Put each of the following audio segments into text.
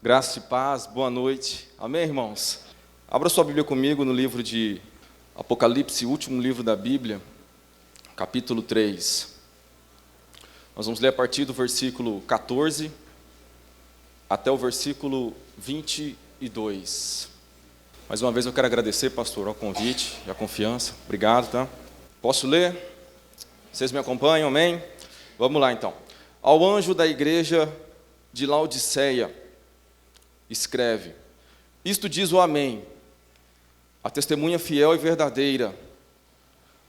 Graça e paz, boa noite. Amém, irmãos? Abra sua Bíblia comigo no livro de Apocalipse, o último livro da Bíblia, capítulo 3. Nós vamos ler a partir do versículo 14 até o versículo 22. Mais uma vez eu quero agradecer, pastor, ao convite e a confiança. Obrigado, tá? Posso ler? Vocês me acompanham, amém? Vamos lá, então. Ao anjo da igreja de Laodiceia, escreve: isto diz o Amém, a testemunha fiel e verdadeira,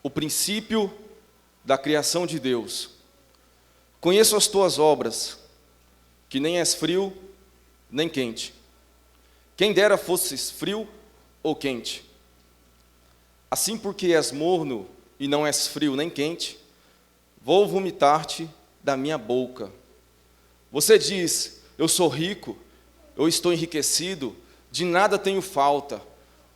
o princípio da criação de Deus. Conheço as tuas obras, que nem és frio, nem quente. Quem dera fosses frio ou quente. Assim, porque és morno e não és frio nem quente, vou vomitar-te da minha boca. Você diz: eu sou rico, eu estou enriquecido, de nada tenho falta,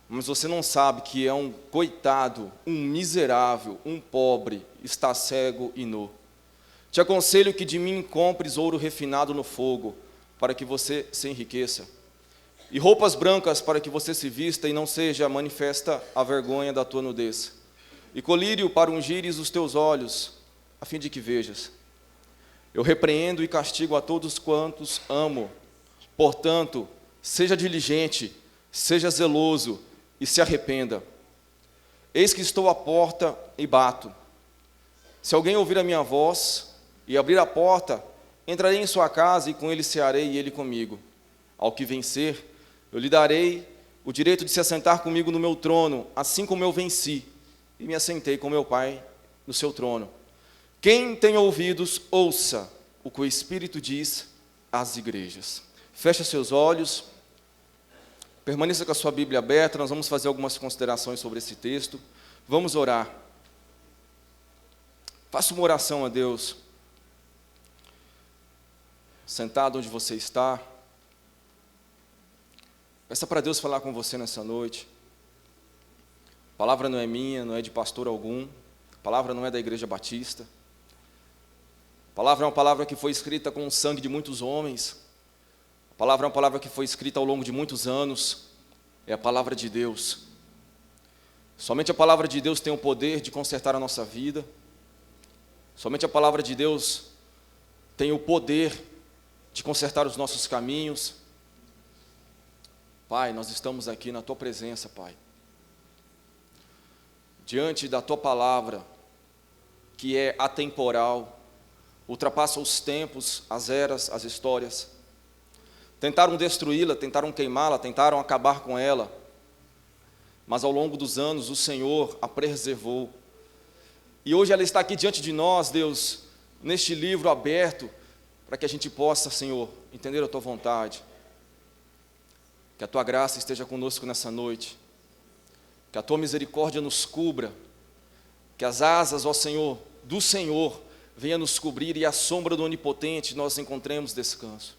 mas você não sabe que é um coitado, um miserável, um pobre, está cego e nu. Te aconselho que de mim compres ouro refinado no fogo, para que você se enriqueça, e roupas brancas para que você se vista e não seja manifesta a vergonha da tua nudez, e colírio para ungires os teus olhos, a fim de que vejas. Eu repreendo e castigo a todos quantos amo. Portanto, seja diligente, seja zeloso e se arrependa. Eis que estou à porta e bato. Se alguém ouvir a minha voz e abrir a porta, entrarei em sua casa e com ele cearei e ele comigo. Ao que vencer, eu lhe darei o direito de se assentar comigo no meu trono, assim como eu venci e me assentei com meu Pai no seu trono. Quem tem ouvidos, ouça o que o Espírito diz às igrejas. Feche seus olhos, permaneça com a sua Bíblia aberta, nós vamos fazer algumas considerações sobre esse texto. Vamos orar. Faça uma oração a Deus. Sentado onde você está, peça para Deus falar com você nessa noite. A palavra não é minha, não é de pastor algum, a palavra não é da Igreja Batista. A palavra é uma palavra que foi escrita com o sangue de muitos homens. A palavra é uma palavra que foi escrita ao longo de muitos anos, é a palavra de Deus. Somente a palavra de Deus tem o poder de consertar a nossa vida. Somente a palavra de Deus tem o poder de consertar os nossos caminhos. Pai, nós estamos aqui na Tua presença, Pai, diante da Tua palavra, que é atemporal, ultrapassa os tempos, as eras, as histórias. Tentaram destruí-la, tentaram queimá-la, tentaram acabar com ela, mas ao longo dos anos o Senhor a preservou. E hoje ela está aqui diante de nós, Deus, neste livro aberto, para que a gente possa, Senhor, entender a Tua vontade. Que a Tua graça esteja conosco nessa noite, que a Tua misericórdia nos cubra, que as asas, ó Senhor, do Senhor, venha nos cobrir e à sombra do Onipotente nós encontremos descanso.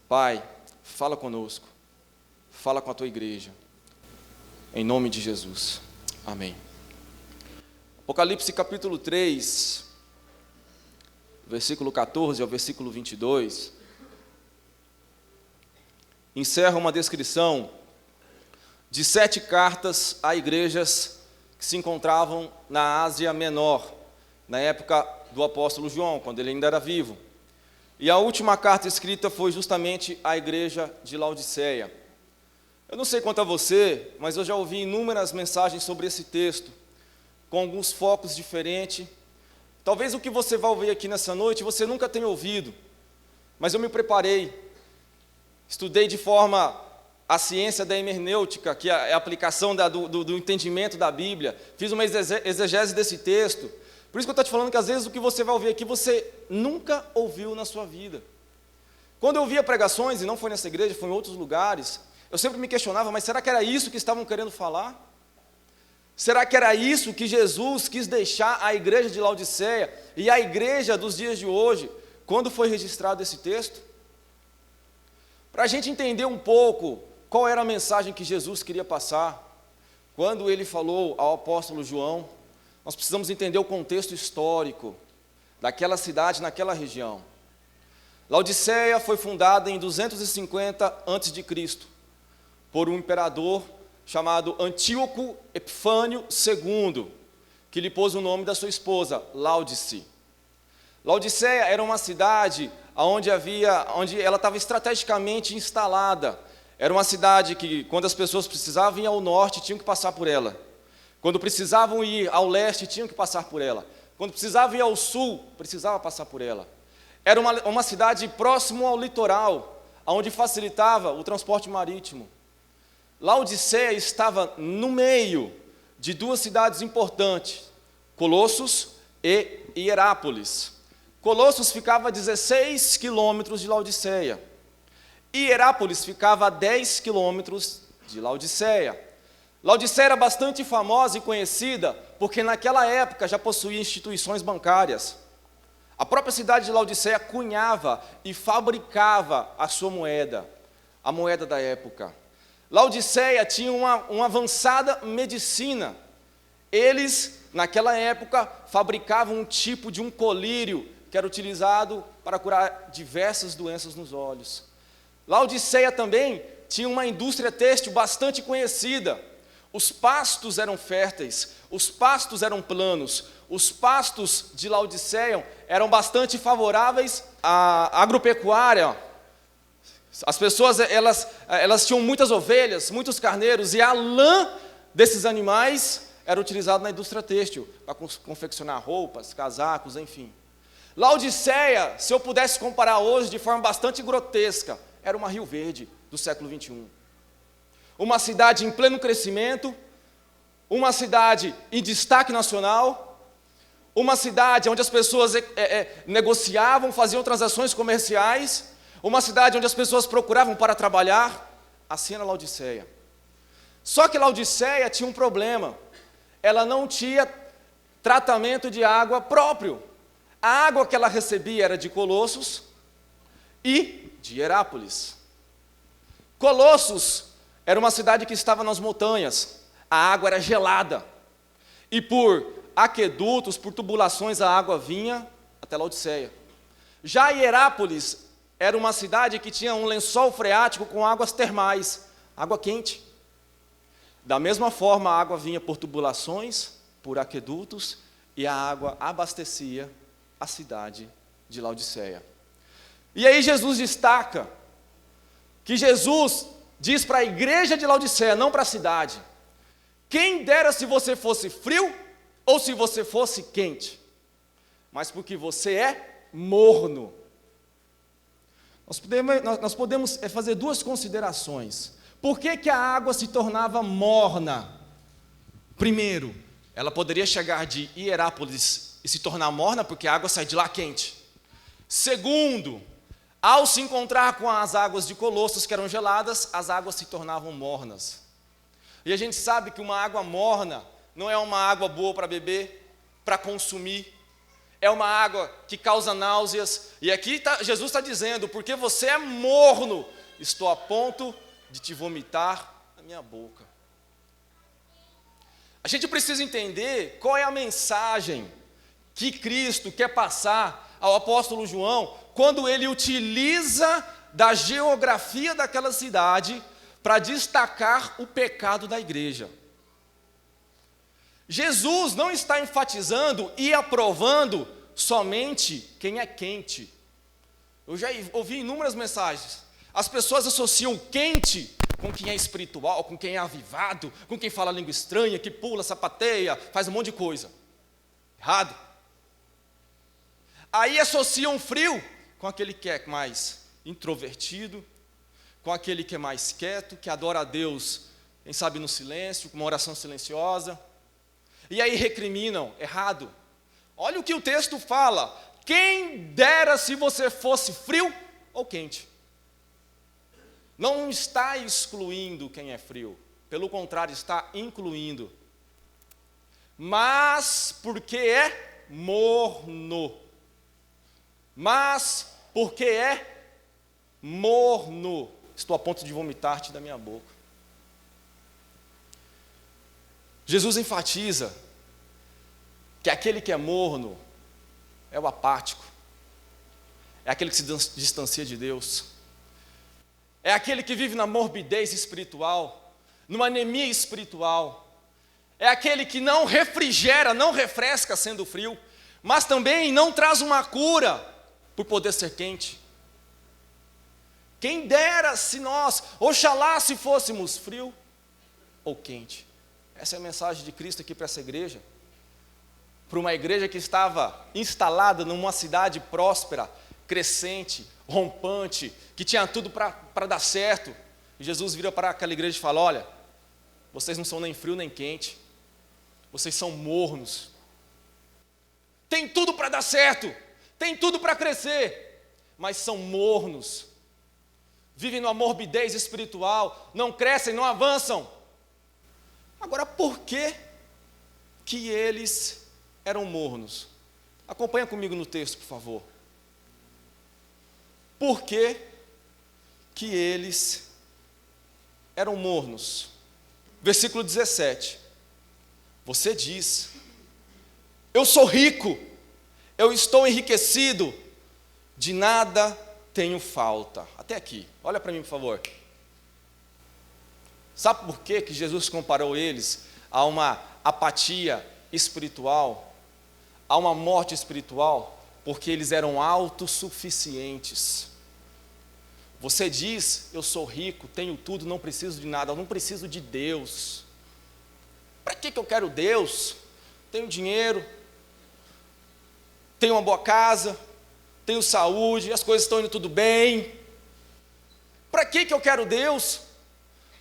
Pai, fala conosco, fala com a Tua igreja, em nome de Jesus, amém. Apocalipse capítulo 3, versículo 14 ao versículo 22, encerra uma descrição de 7 cartas a igrejas que se encontravam na Ásia Menor, na época do apóstolo João, quando ele ainda era vivo. E a última carta escrita foi justamente à igreja de Laodiceia. Eu não sei quanto a você, mas eu já ouvi inúmeras mensagens sobre esse texto, com alguns focos diferentes. Talvez o que você vai ouvir aqui nessa noite, você nunca tenha ouvido, mas eu me preparei, estudei de forma a ciência da hermenêutica, que é a aplicação do entendimento da Bíblia, fiz uma exegese desse texto. Por isso que eu estou te falando que às vezes o que você vai ouvir aqui, você nunca ouviu na sua vida. Quando eu ouvia pregações, e não foi nessa igreja, foi em outros lugares, eu sempre me questionava, mas será que era isso que estavam querendo falar? Será que era isso que Jesus quis deixar à igreja de Laodiceia e à igreja dos dias de hoje, quando foi registrado esse texto? Para a gente entender um pouco qual era a mensagem que Jesus queria passar, quando ele falou ao apóstolo João, nós precisamos entender o contexto histórico daquela cidade, naquela região. Laodiceia foi fundada em 250 a.C., por um imperador chamado Antíoco Epifânio II, que lhe pôs o nome da sua esposa, Laodice. Laodiceia era uma cidade onde ela estava estrategicamente instalada. Era uma cidade que, quando as pessoas precisavam ir ao norte, tinham que passar por ela. Quando precisavam ir ao leste, tinham que passar por ela. Quando precisavam ir ao sul, precisava passar por ela. Era uma cidade próximo ao litoral, onde facilitava o transporte marítimo. Laodiceia estava no meio de duas cidades importantes, Colossos e Hierápolis. Colossos ficava a 16 quilômetros de Laodiceia. Hierápolis ficava a 10 quilômetros de Laodiceia. Laodiceia era bastante famosa e conhecida porque naquela época já possuía instituições bancárias. A própria cidade de Laodiceia cunhava e fabricava a sua moeda, a moeda da época. Laodiceia tinha uma avançada medicina. Eles, naquela época, fabricavam um tipo de um colírio que era utilizado para curar diversas doenças nos olhos. Laodiceia também tinha uma indústria têxtil bastante conhecida. Os pastos eram férteis, os pastos eram planos, os pastos de Laodiceia eram bastante favoráveis à agropecuária. As pessoas elas tinham muitas ovelhas, muitos carneiros, e a lã desses animais era utilizada na indústria têxtil, para confeccionar roupas, casacos, enfim. Laodiceia, se eu pudesse comparar hoje de forma bastante grotesca, era uma Rio Verde do século 21. Uma cidade em pleno crescimento, uma cidade em destaque nacional, uma cidade onde as pessoas negociavam, faziam transações comerciais, uma cidade onde as pessoas procuravam para trabalhar. Assim era Laodiceia. Só que Laodiceia tinha um problema, ela não tinha tratamento de água próprio. A água que ela recebia era de Colossos e de Hierápolis. Colossos era uma cidade que estava nas montanhas, a água era gelada, e por aquedutos, por tubulações, a água vinha até Laodiceia. Já Hierápolis era uma cidade que tinha um lençol freático com águas termais, água quente. Da mesma forma, a água vinha por tubulações, por aquedutos, e a água abastecia a cidade de Laodiceia. E aí Jesus destaca que Jesus diz para a igreja de Laodiceia, não para a cidade: quem dera se você fosse frio ou se você fosse quente, mas porque você é morno. Nós podemos fazer duas considerações. Por que a água se tornava morna? Primeiro, ela poderia chegar de Hierápolis e se tornar morna porque a água sai de lá quente. Segundo, ao se encontrar com as águas de Colossos, que eram geladas, as águas se tornavam mornas. E a gente sabe que uma água morna não é uma água boa para beber, para consumir. É uma água que causa náuseas. E aqui Jesus está dizendo: porque você é morno, estou a ponto de te vomitar na minha boca. A gente precisa entender qual é a mensagem que Cristo quer passar ao apóstolo João, quando ele utiliza da geografia daquela cidade para destacar o pecado da igreja. Jesus não está enfatizando e aprovando somente quem é quente. Eu já ouvi inúmeras mensagens. As pessoas associam quente com quem é espiritual, com quem é avivado, com quem fala língua estranha, que pula, sapateia, faz um monte de coisa. Errado. Aí associam frio com aquele que é mais introvertido, com aquele que é mais quieto, que adora a Deus, quem sabe no silêncio, com uma oração silenciosa. E aí recriminam, errado. Olha o que o texto fala: quem dera se você fosse frio ou quente. Não está excluindo quem é frio, pelo contrário, está incluindo. Mas porque é morno. Mas porque é morno. estou a ponto de vomitar-te da minha boca. Jesus enfatiza que aquele que é morno é o apático, é aquele que se distancia de Deus, é aquele que vive na morbidez espiritual, numa anemia espiritual, é aquele que não refrigera, não refresca sendo frio, mas também não traz uma cura por poder ser quente. Quem dera se nós, oxalá se fôssemos frio ou quente. Essa é a mensagem de Cristo aqui para essa igreja. Para uma igreja que estava instalada numa cidade próspera, crescente, rompante, que tinha tudo para dar certo. E Jesus vira para aquela igreja e fala: olha, vocês não são nem frio nem quente, vocês são mornos. Tem tudo para dar certo, tem tudo para crescer, mas são mornos. Vivem numa morbidez espiritual, não crescem, não avançam. Agora, por que eles eram mornos? Acompanha comigo no texto, por favor. Por que eles eram mornos? Versículo 17. Você diz: eu sou rico, eu estou enriquecido, de nada tenho falta. Até aqui, olha para mim, por favor. Sabe por que Jesus comparou eles a uma apatia espiritual, a uma morte espiritual? Porque eles eram autossuficientes. Você diz: eu sou rico, tenho tudo, não preciso de nada, eu não preciso de Deus. Para que eu quero Deus? Tenho dinheiro, tenho uma boa casa, tenho saúde, as coisas estão indo tudo bem. Para que eu quero Deus?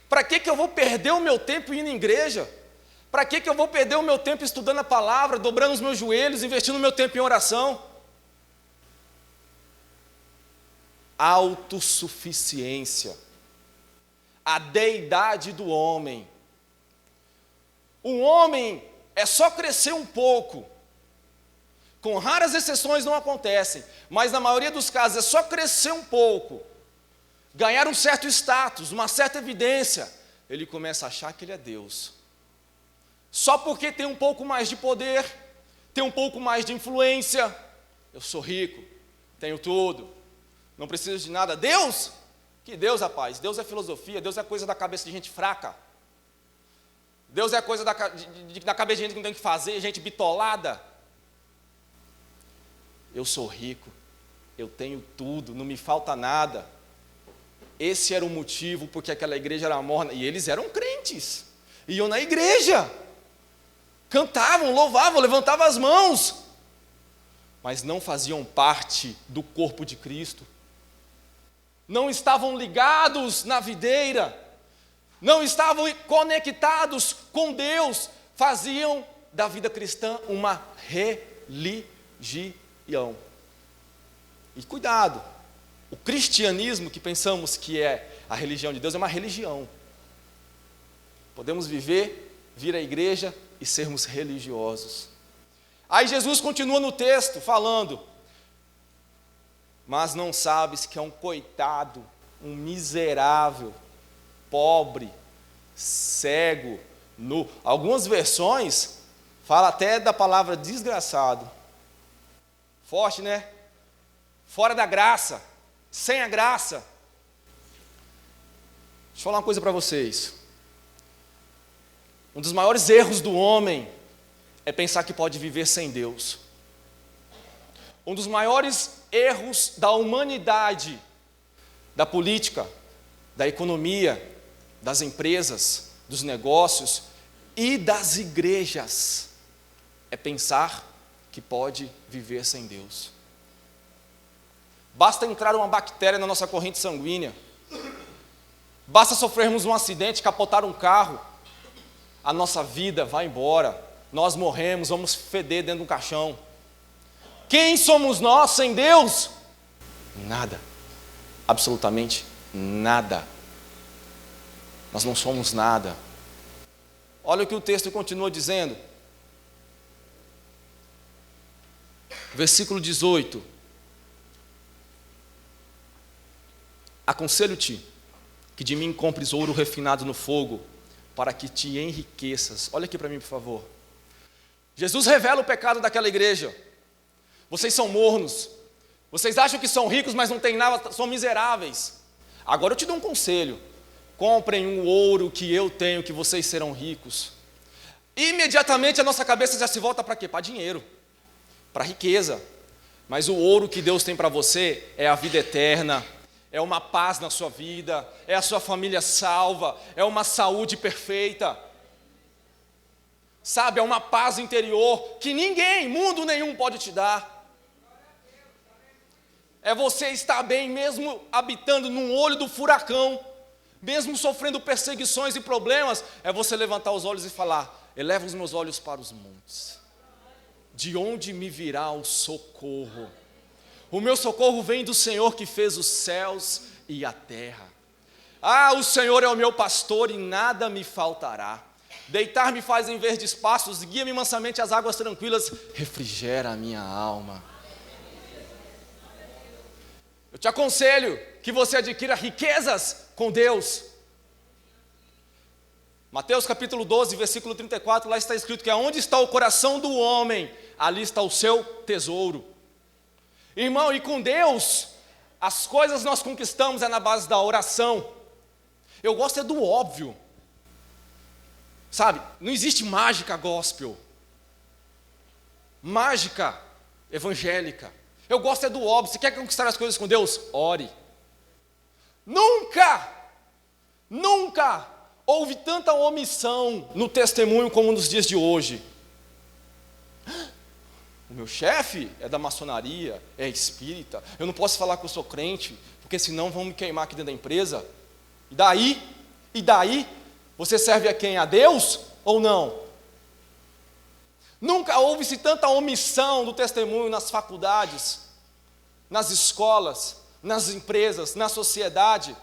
Para que eu vou perder o meu tempo indo em igreja? Para que eu vou perder o meu tempo estudando a palavra, dobrando os meus joelhos, investindo o meu tempo em oração? Autossuficiência, a deidade do homem. O homem é só crescer um pouco, com raras exceções não acontecem, mas na maioria dos casos é só crescer um pouco, ganhar um certo status, uma certa evidência, ele começa a achar que ele é Deus. Só porque tem um pouco mais de poder, tem um pouco mais de influência, eu sou rico, tenho tudo, não preciso de nada. Deus? Que Deus, rapaz? Deus é filosofia, Deus é coisa da cabeça de gente fraca. Deus é coisa da cabeça de gente que não tem o que fazer, gente bitolada. Eu sou rico, eu tenho tudo, não me falta nada. Esse era o motivo porque aquela igreja era morna. E eles eram crentes, iam na igreja, cantavam, louvavam, levantavam as mãos, mas não faziam parte do corpo de Cristo. Não estavam ligados na videira, não estavam conectados com Deus, faziam da vida cristã uma religião. E cuidado, o cristianismo que pensamos que é a religião de Deus é uma religião. Podemos vir à igreja e sermos religiosos. Aí Jesus continua no texto falando: mas não sabes que é um coitado, um miserável, pobre, cego, nu. Algumas versões falam até da palavra desgraçado. Forte, né? Fora da graça, sem a graça. Deixa eu falar uma coisa para vocês. Um dos maiores erros do homem é pensar que pode viver sem Deus. Um dos maiores erros da humanidade, da política, da economia, das empresas, dos negócios e das igrejas, é pensar que pode viver sem Deus. Basta entrar uma bactéria na nossa corrente sanguínea, basta sofrermos um acidente, capotar um carro, a nossa vida vai embora, nós morremos, vamos feder dentro de um caixão. Quem somos nós sem Deus? Nada, absolutamente nada. Nós não somos nada. Olha o que o texto continua dizendo. Versículo 18. Aconselho-te que de mim compres ouro refinado no fogo, para que te enriqueças. Olha aqui para mim, por favor. Jesus revela o pecado daquela igreja. Vocês são mornos. Vocês acham que são ricos, mas não têm nada, são miseráveis. Agora eu te dou um conselho. Comprem um ouro que eu tenho, que vocês serão ricos. Imediatamente a nossa cabeça já se volta para quê? Para dinheiro, para riqueza. Mas o ouro que Deus tem para você é a vida eterna, é uma paz na sua vida, é a sua família salva, é uma saúde perfeita. Sabe, é uma paz interior que ninguém, mundo nenhum pode te dar. É você estar bem mesmo habitando num olho do furacão, mesmo sofrendo perseguições e problemas, é você levantar os olhos e falar: eleva os meus olhos para os montes. De onde me virá o socorro? O meu socorro vem do Senhor que fez os céus e a terra. Ah, o Senhor é o meu pastor e nada me faltará. Deitar-me faz em verdes pastos, guia-me mansamente às águas tranquilas, refrigera a minha alma. Eu te aconselho que você adquira riquezas com Deus. Mateus capítulo 12, versículo 34, lá está escrito que aonde está o coração do homem, ali está o seu tesouro. Irmão, e com Deus, as coisas nós conquistamos é na base da oração. Eu gosto é do óbvio. Sabe, não existe mágica gospel. Mágica evangélica. Eu gosto é do óbvio. Você quer conquistar as coisas com Deus? Ore. Nunca houve tanta omissão no testemunho como nos dias de hoje. O meu chefe é da maçonaria, é espírita. Eu não posso falar que eu sou crente, porque senão vão me queimar aqui dentro da empresa. E daí? Você serve a quem? A Deus ou não? Nunca houve-se tanta omissão do testemunho nas faculdades, nas escolas, nas empresas, na sociedade.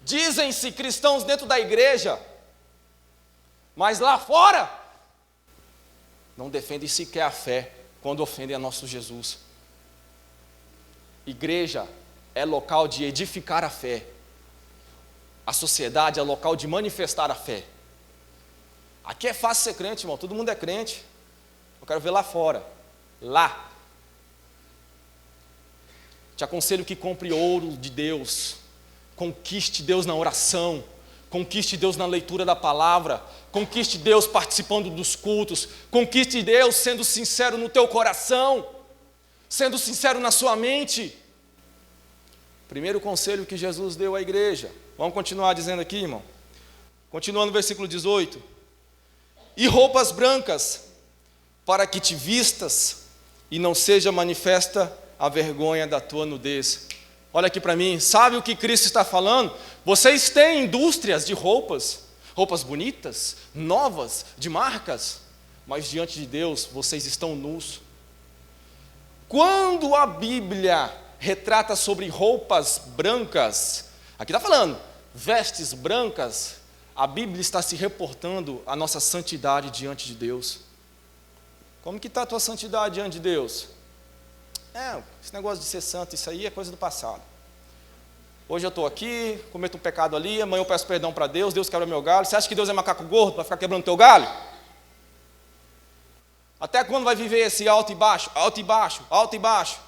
Dizem-se cristãos dentro da igreja, mas lá fora não defendem sequer a fé quando ofendem a nosso Jesus. Igreja é local de edificar a fé. A sociedade é local de manifestar a fé. Aqui é fácil ser crente, irmão, todo mundo é crente. Eu quero ver lá fora, lá. Te aconselho que compre ouro de Deus, conquiste Deus na oração, conquiste Deus na leitura da palavra, conquiste Deus participando dos cultos, conquiste Deus sendo sincero no teu coração, sendo sincero na sua mente. Primeiro conselho que Jesus deu à igreja. Vamos continuar dizendo aqui, irmão. Continuando no versículo 18. E roupas brancas, para que te vistas e não seja manifesta a vergonha da tua nudez. Olha aqui para mim, sabe o que Cristo está falando? Vocês têm indústrias de roupas bonitas, novas, de marcas, mas diante de Deus vocês estão nus. Quando a Bíblia retrata sobre roupas brancas, aqui está falando, vestes brancas, a Bíblia está se reportando a nossa santidade diante de Deus. Como que está a tua santidade diante de Deus? Esse negócio de ser santo, isso aí é coisa do passado. Hoje eu estou aqui, cometo um pecado ali, amanhã eu peço perdão para Deus, Deus quebra meu galho. Você acha que Deus é macaco gordo para ficar quebrando teu galho? Até quando vai viver esse alto e baixo, alto e baixo, alto e baixo?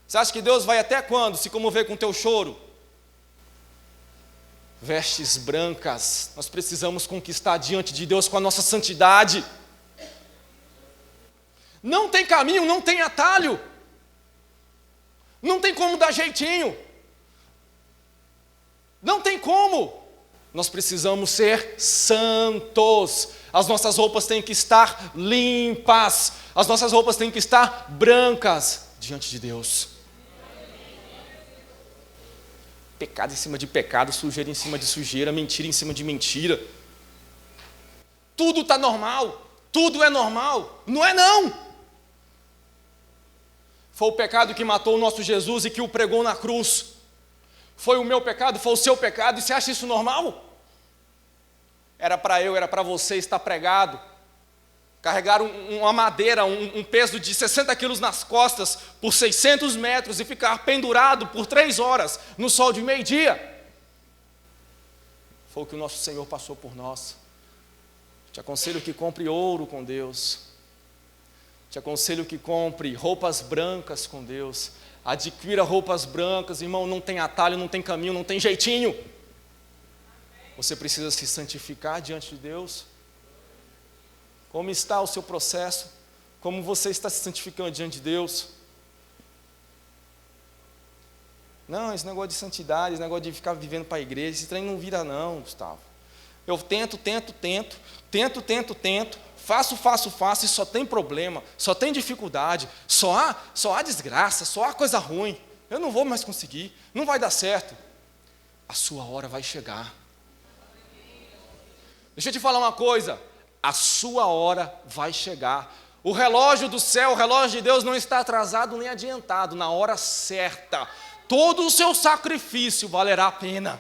Você acha que Deus vai até quando se comover com o teu choro? Vestes brancas, nós precisamos conquistar diante de Deus com a nossa santidade. Não tem caminho, não tem atalho. Não tem como dar jeitinho. Não tem como. Nós precisamos ser santos. As nossas roupas têm que estar limpas. As nossas roupas têm que estar brancas diante de Deus. Pecado em cima de pecado, sujeira em cima de sujeira, mentira em cima de mentira. Tudo está normal. Tudo é normal. Não é não. Foi o pecado que matou o nosso Jesus e que o pregou na cruz. Foi o meu pecado, foi o seu pecado, e você acha isso normal? Era para eu, era para você estar pregado, carregar uma madeira, um peso de 60 quilos nas costas, por 600 metros, e ficar pendurado por 3 horas, no sol de meio-dia. Foi o que o nosso Senhor passou por nós. Te aconselho que compre ouro com Deus. Te aconselho que compre roupas brancas com Deus. Adquira roupas brancas, irmão, não tem atalho, não tem caminho, não tem jeitinho. Você precisa se santificar diante de Deus. Como está o seu processo? Como você está se santificando diante de Deus? Não, esse negócio de santidade, esse negócio de ficar vivendo para a igreja, esse trem não vira não, Gustavo. Eu tento, faço e só tem problema, só tem dificuldade, só há desgraça, só há coisa ruim. Eu não vou mais conseguir, não vai dar certo. A sua hora vai chegar. Deixa eu te falar uma coisa, a sua hora vai chegar. O relógio do céu, o relógio de Deus não está atrasado nem adiantado, na hora certa. Todo o seu sacrifício valerá a pena.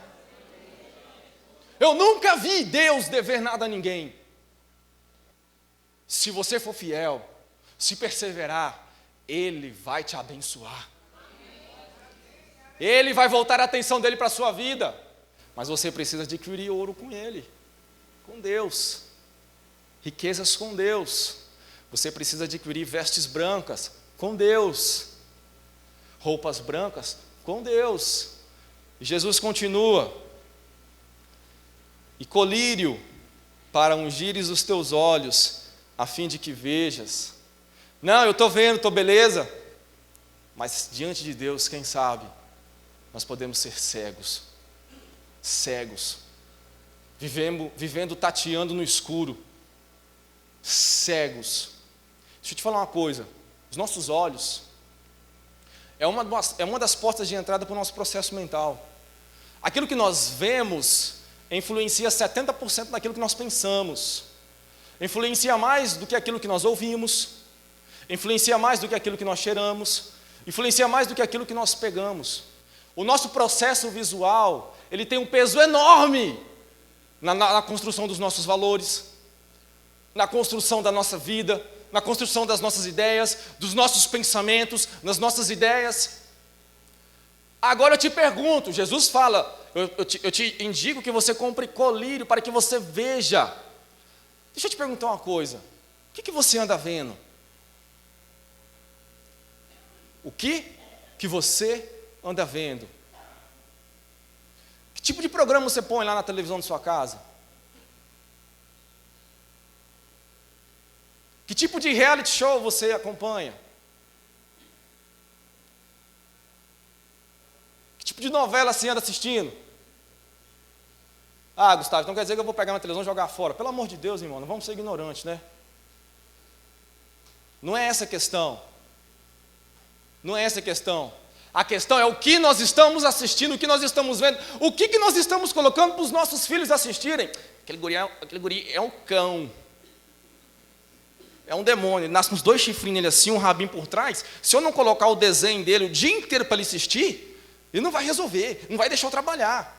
Eu nunca vi Deus dever nada a ninguém. Se você for fiel, se perseverar, Ele vai te abençoar. Ele vai voltar a atenção dele para a sua vida. Mas você precisa adquirir ouro com Ele, com Deus. Riquezas com Deus. Você precisa adquirir vestes brancas com Deus. Roupas brancas com Deus. E Jesus continua. E colírio para ungires os teus olhos, a fim de que vejas. Não, eu estou vendo, estou beleza. Mas diante de Deus, quem sabe, nós podemos ser cegos. Cegos. Vivendo tateando no escuro. Cegos. Deixa eu te falar uma coisa. Os nossos olhos é uma das portas de entrada para o nosso processo mental. Aquilo que nós vemos influencia 70% daquilo que nós pensamos. Influencia mais do que aquilo que nós ouvimos. Influencia mais do que aquilo que nós cheiramos. Influencia mais do que aquilo que nós pegamos. O nosso processo visual, ele tem um peso enorme na construção dos nossos valores, na construção da nossa vida, na construção das nossas ideias, dos nossos pensamentos, nas nossas ideias. Agora eu te pergunto, Jesus fala, eu te indico que você compre colírio para que você veja. Deixa eu te perguntar uma coisa, o que você anda vendo? O que você anda vendo? Que tipo de programa você põe lá na televisão da sua casa? Que tipo de reality show você acompanha? Que tipo de novela você anda assistindo? Ah, Gustavo, então quer dizer que eu vou pegar na televisão e jogar fora? Pelo amor de Deus, irmão, não vamos ser ignorantes, né? Não é essa a questão. Não é essa a questão. A questão é o que nós estamos assistindo, o que nós estamos vendo, o que nós estamos colocando para os nossos filhos assistirem. Aquele guri é um cão. É um demônio, ele nasce com os 2 chifrinhos nele assim, um rabinho por trás. Se eu não colocar o desenho dele o dia inteiro para ele assistir, ele não vai resolver, não vai deixar eu trabalhar.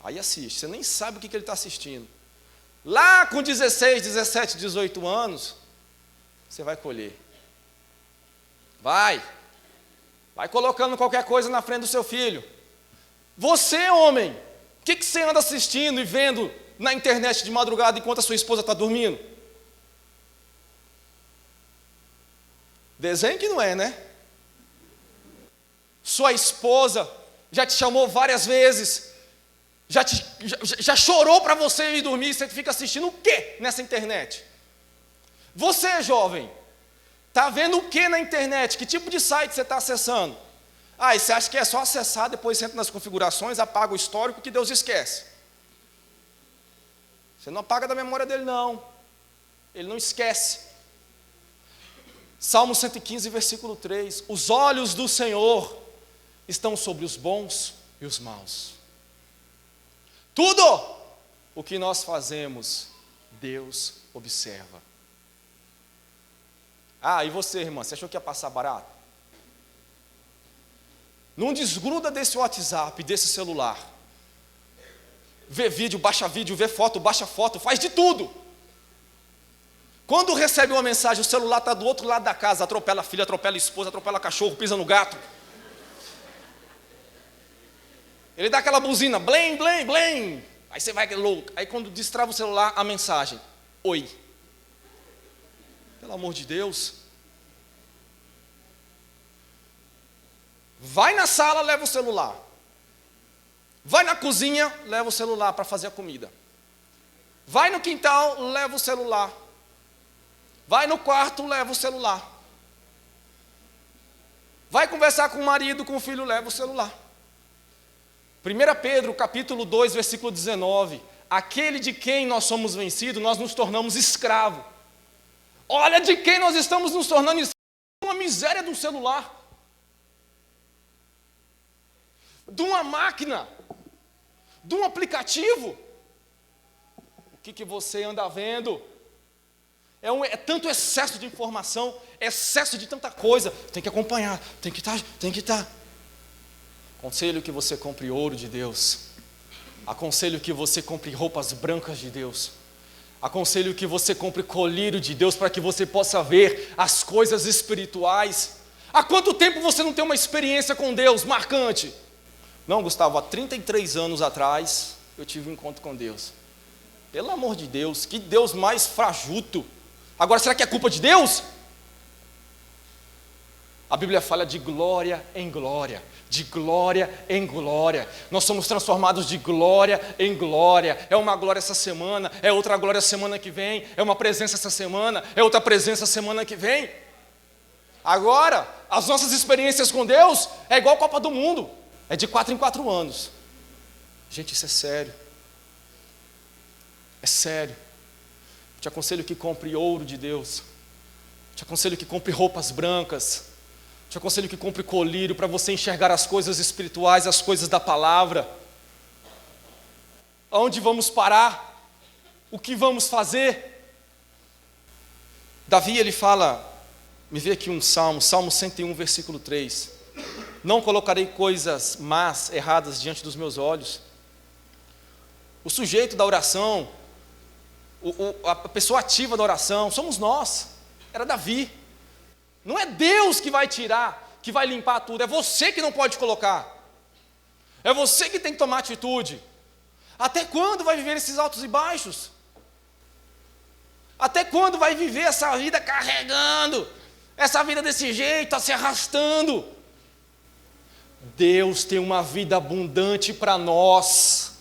Aí assiste, você nem sabe o que ele está assistindo. Lá com 16, 17, 18 anos, você vai colher. Vai colocando qualquer coisa na frente do seu filho. Você, homem, o que você anda assistindo e vendo na internet de madrugada enquanto a sua esposa está dormindo? Desenho que não é, né? Sua esposa já te chamou várias vezes, já chorou para você ir dormir, e você fica assistindo o quê nessa internet? Você, jovem, está vendo o que na internet? Que tipo de site você está acessando? Ah, e você acha que é só acessar, depois você entra nas configurações, apaga o histórico que Deus esquece. Você não apaga da memória dele, não. Ele não esquece. Salmo 115, versículo 3. Os olhos do Senhor estão sobre os bons e os maus. Tudo o que nós fazemos, Deus observa. Ah, e você, irmã, você achou que ia passar barato? Não desgruda desse WhatsApp, desse celular. Vê vídeo, vê foto, baixa foto, faz de tudo. Quando recebe uma mensagem, o celular está do outro lado da casa, atropela a filha, atropela a esposa, atropela cachorro, pisa no gato. Ele dá aquela buzina, blém, blém, blém. Aí você vai louco. Aí quando destrava o celular, a mensagem: oi. Pelo amor de Deus. Vai na sala, leva o celular. Vai na cozinha, leva o celular para fazer a comida. Vai no quintal, leva o celular. Vai no quarto, leva o celular. Vai conversar com o marido, com o filho, leva o celular. 1 Pedro, capítulo 2, versículo 19. Aquele de quem nós somos vencidos, nós nos tornamos escravo. Olha de quem nós estamos nos tornando escravos. Uma miséria de um celular. De uma máquina. De um aplicativo. O que você anda vendo? É tanto excesso de informação, excesso de tanta coisa. Tem que acompanhar, tem que estar. Aconselho que você compre ouro de Deus. Aconselho que você compre roupas brancas de Deus. Aconselho que você compre colírio de Deus para que você possa ver as coisas espirituais. Há quanto tempo você não tem uma experiência com Deus marcante? Não, Gustavo, há 33 anos atrás eu tive um encontro com Deus. Pelo amor de Deus, que Deus mais fajuto. Agora, será que é culpa de Deus? A Bíblia fala de glória em glória, de glória em glória. Nós somos transformados de glória em glória. É uma glória essa semana, é outra glória semana que vem, é uma presença essa semana, é outra presença semana que vem. Agora, as nossas experiências com Deus é igual a Copa do Mundo, é de 4 em 4 anos. Gente, isso é sério. É sério. Te aconselho que compre ouro de Deus. Te aconselho que compre roupas brancas. Te aconselho que compre colírio para você enxergar as coisas espirituais, as coisas da palavra. Aonde vamos parar? O que vamos fazer? Davi, ele fala, me vê aqui um salmo, Salmo 101, versículo 3. Não colocarei coisas más, erradas diante dos meus olhos. O sujeito da oração, a pessoa ativa da oração, somos nós. Era Davi. Não é Deus que vai tirar, que vai limpar tudo. É você que não pode colocar. É você que tem que tomar atitude. Até quando vai viver esses altos e baixos? Até quando vai viver essa vida carregando? Essa vida desse jeito, se arrastando? Deus tem uma vida abundante para nós.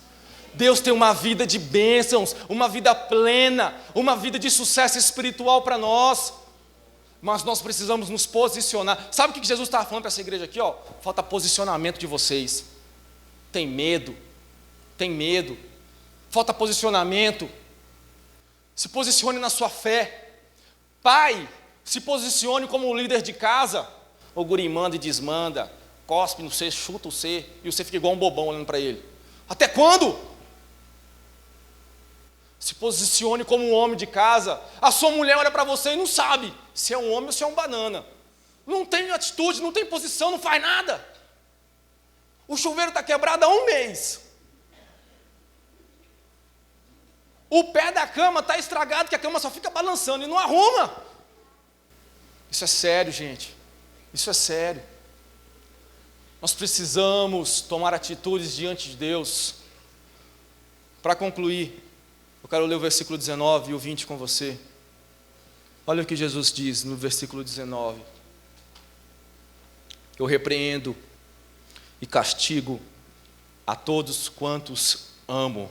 Deus tem uma vida de bênçãos, uma vida plena, uma vida de sucesso espiritual para nós. Mas nós precisamos nos posicionar. Sabe o que Jesus estava falando para essa igreja aqui? Falta posicionamento de vocês. Tem medo. Falta posicionamento. Se posicione na sua fé. Pai, se posicione como líder de casa. O guri manda e desmanda, cospe no C, chuta o C, e você fica igual um bobão olhando para ele. Até quando? Se posicione como um homem de casa. A sua mulher olha para você e não sabe se é um homem ou se é um banana. Não tem atitude, não tem posição, não faz nada. O chuveiro está quebrado há 1 mês. O pé da cama está estragado, que a cama só fica balançando e não arruma. Isso é sério, gente. Isso é sério. Nós precisamos tomar atitudes diante de Deus. Para concluir, eu quero ler o versículo 19 e o 20 com você. Olha o que Jesus diz no versículo 19. Eu repreendo e castigo a todos quantos amo.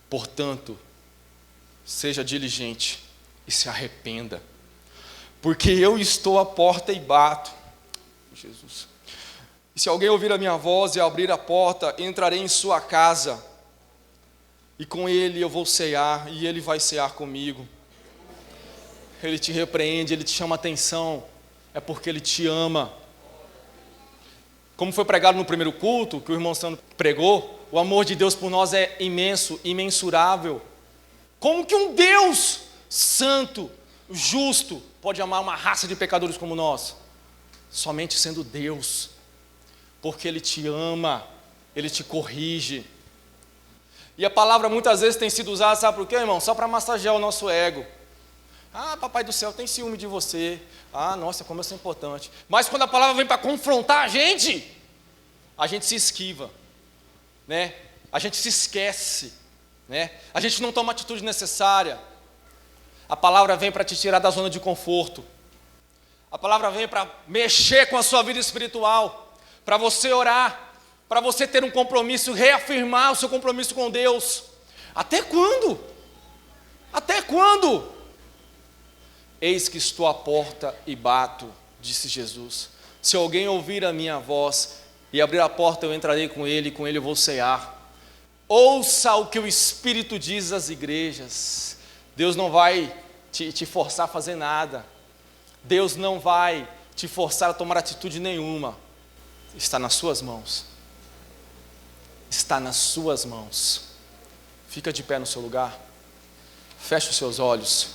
Portanto, seja diligente e se arrependa, porque eu estou à porta e bato. Jesus. E se alguém ouvir a minha voz e abrir a porta, entrarei em sua casa, e com ele eu vou cear, e ele vai cear comigo. Ele te repreende, ele te chama a atenção, é porque ele te ama. Como foi pregado no primeiro culto, que o irmão Sandro pregou, o amor de Deus por nós é imenso, imensurável. Como que um Deus santo, justo, pode amar uma raça de pecadores como nós? Somente sendo Deus, porque Ele te ama, Ele te corrige. E a palavra muitas vezes tem sido usada, sabe por quê, irmão? Só para massagear o nosso ego. Ah, papai do céu, tem ciúme de você. Ah, nossa, como eu sou importante. Mas quando a palavra vem para confrontar a gente se esquiva, né? a gente se esquece, né? A gente não toma a atitude necessária. A palavra vem para te tirar da zona de conforto. A palavra vem para mexer com a sua vida espiritual, para você orar, para você ter um compromisso, reafirmar o seu compromisso com Deus. Até quando? Até quando? Eis que estou à porta e bato, disse Jesus. Se alguém ouvir a minha voz e abrir a porta, eu entrarei com ele, e com ele eu vou cear. Ouça o que o Espírito diz às igrejas. Deus não vai te forçar a fazer nada. Deus não vai te forçar a tomar atitude nenhuma. Está nas suas mãos. Está nas suas mãos. Fica de pé no seu lugar. Feche os seus olhos.